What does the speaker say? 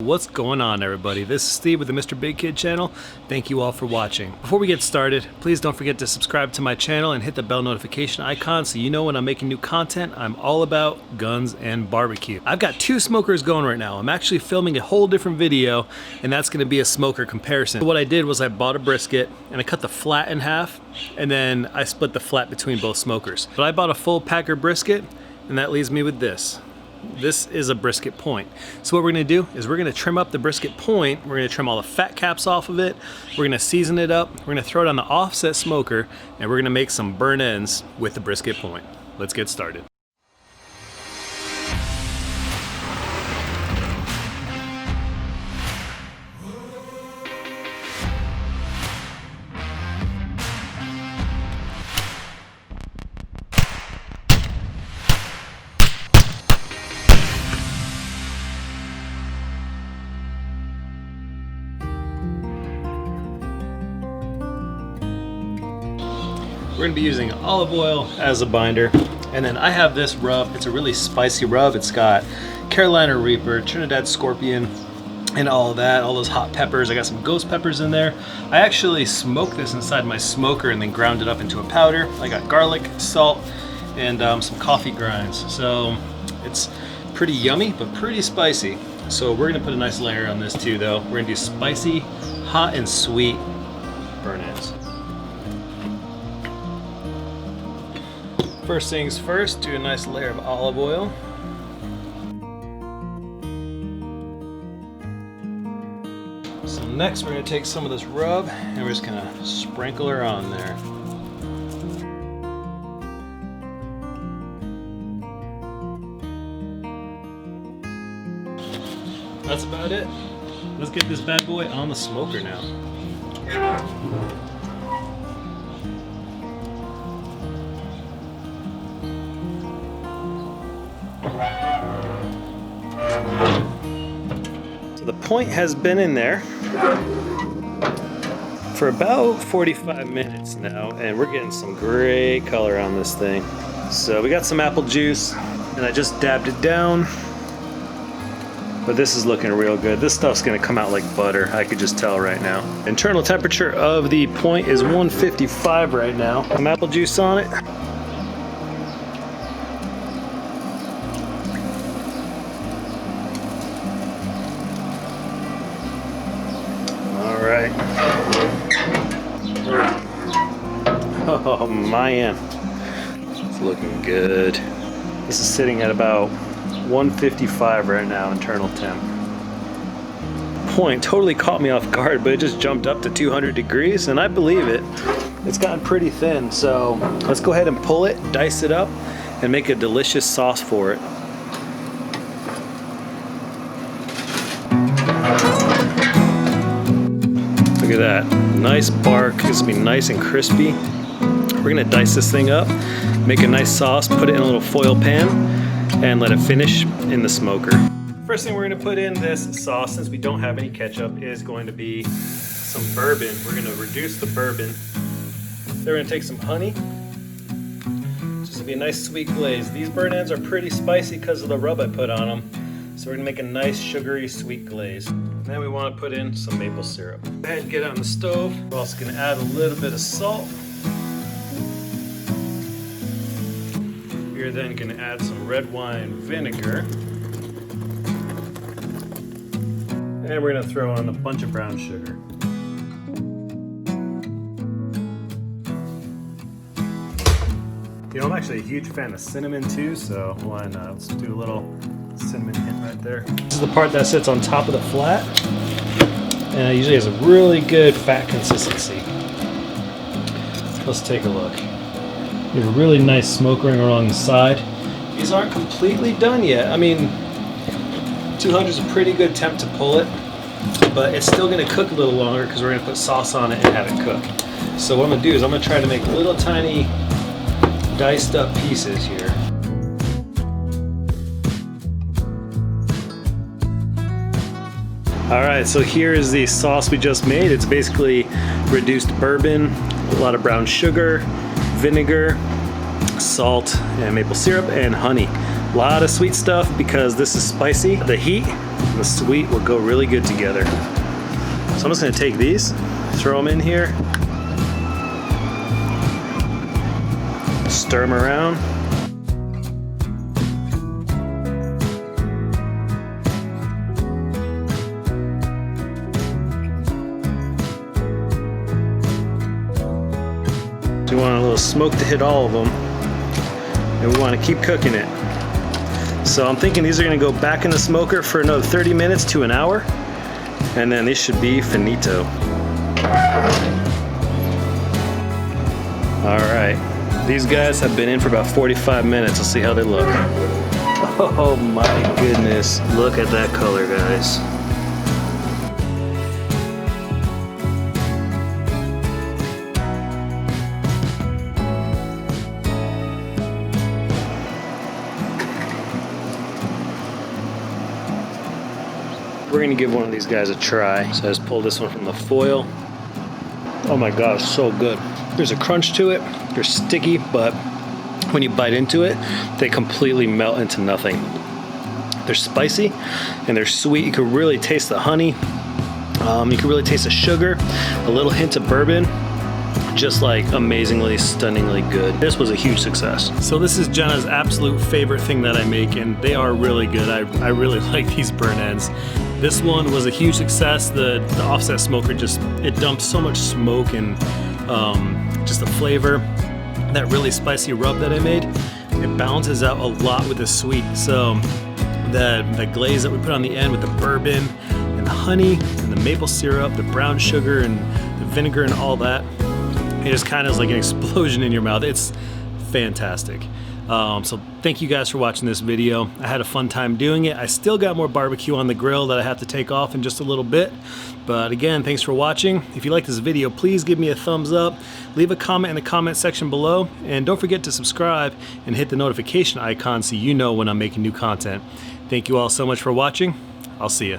What's going on, everybody? This is Steve with the Mr. Big Kid channel. Thank you all for watching. Before we get started, please don't forget to subscribe to my channel and hit the bell notification icon so you know when I'm making new content. I'm all about guns and barbecue. I've got two smokers going right now. I'm actually filming a whole different video, and that's going to be a smoker comparison. What I did was I bought a brisket and I cut the flat in half, and then I split the flat between both smokers. But I bought a full packer brisket, and that leaves me with this. This is a brisket point. So what we're gonna do is we're gonna trim up the brisket point. We're gonna trim all the fat caps off of it. We're gonna season it up. We're gonna throw it on the offset smoker, and we're gonna make some burnt ends with the brisket point. Let's get started. We're gonna be using olive oil as a binder. And then I have this rub. It's a really spicy rub. It's got Carolina Reaper, Trinidad Scorpion, and all of that, all those hot peppers. I got some ghost peppers in there. I actually smoked this inside my smoker and then ground it up into a powder. I got garlic, salt, and some coffee grinds. So it's pretty yummy, but pretty spicy. So we're gonna put a nice layer on this too though. We're gonna do spicy, hot, and sweet burnt ends. First things first, do a nice layer of olive oil. So next we're going to take some of this rub and we're just going to sprinkle her on there. That's about it. Let's get this bad boy on the smoker now. So the point has been in there for about 45 minutes now, and we're getting some great color on this thing. So we got some apple juice, and I just dabbed it down. But this is looking real good. This stuff's gonna come out like butter. I could just tell right now. Internal temperature of the point is 155 right now. Some apple juice on it. Oh man, it's looking good. This is sitting at about 155 right now, internal temp. Point totally caught me off guard, but it just jumped up to 200 degrees, and I believe it. It's gotten pretty thin, so let's go ahead and pull it, dice it up, and make a delicious sauce for it. Look at that, nice bark. It's gonna be nice and crispy. We're gonna dice this thing up, make a nice sauce, put it in a little foil pan, and let it finish in the smoker. First thing we're gonna put in this sauce, since we don't have any ketchup, is going to be some bourbon. We're gonna reduce the bourbon. Then we're gonna take some honey. It's just gonna be a nice sweet glaze. These burnt ends are pretty spicy because of the rub I put on them. So we're gonna make a nice sugary sweet glaze. Then we wanna put in some maple syrup. Go ahead and get it on the stove. We're also gonna add a little bit of salt. We're then going to add some red wine vinegar. And we're going to throw on a bunch of brown sugar. You know, I'm actually a huge fan of cinnamon too, so why not? Let's do a little cinnamon hint right there. This is the part that sits on top of the flat, and it usually has a really good fat consistency. Let's take a look. You have a really nice smoke ring along the side. These aren't completely done yet. I mean, 200 is a pretty good temp to pull it, but it's still gonna cook a little longer because we're gonna put sauce on it and have it cook. So what I'm gonna do is I'm gonna try to make little tiny diced up pieces here. All right, so here is the sauce we just made. It's basically reduced bourbon, a lot of brown sugar, vinegar, salt, and maple syrup, and honey. A lot of sweet stuff because this is spicy. The heat and the sweet will go really good together. So I'm just gonna take these, throw them in here, stir them around. So we want a little smoke to hit all of them, and we want to keep cooking it. So I'm thinking these are going to go back in the smoker for another 30 minutes to an hour, and then these should be finito. All right, these guys have been in for about 45 minutes. Let's see how they look. Oh my goodness, look at that color, guys. We're gonna give one of these guys a try. So I just pulled this one from the foil. Oh my gosh, so good. There's a crunch to it. They're sticky, but when you bite into it, they completely melt into nothing. They're spicy and they're sweet. You can really taste the honey. You can really taste the sugar, a little hint of bourbon. Just like amazingly, stunningly good. This was a huge success. So this is Jenna's absolute favorite thing that I make, and they are really good. I really like these burnt ends. This one was a huge success. The offset smoker it dumped so much smoke and just the flavor. That really spicy rub that I made, it balances out a lot with the sweet. So the glaze that we put on the end with the bourbon and the honey and the maple syrup, the brown sugar and the vinegar and all that, it just kind of is like an explosion in your mouth. It's fantastic. So thank you guys for watching this video. I had a fun time doing it. I still got more barbecue on the grill that I have to take off in just a little bit. But again, thanks for watching. If you like this video, please give me a thumbs up. Leave a comment in the comment section below. And don't forget to subscribe and hit the notification icon so you know when I'm making new content. Thank you all so much for watching. I'll see you.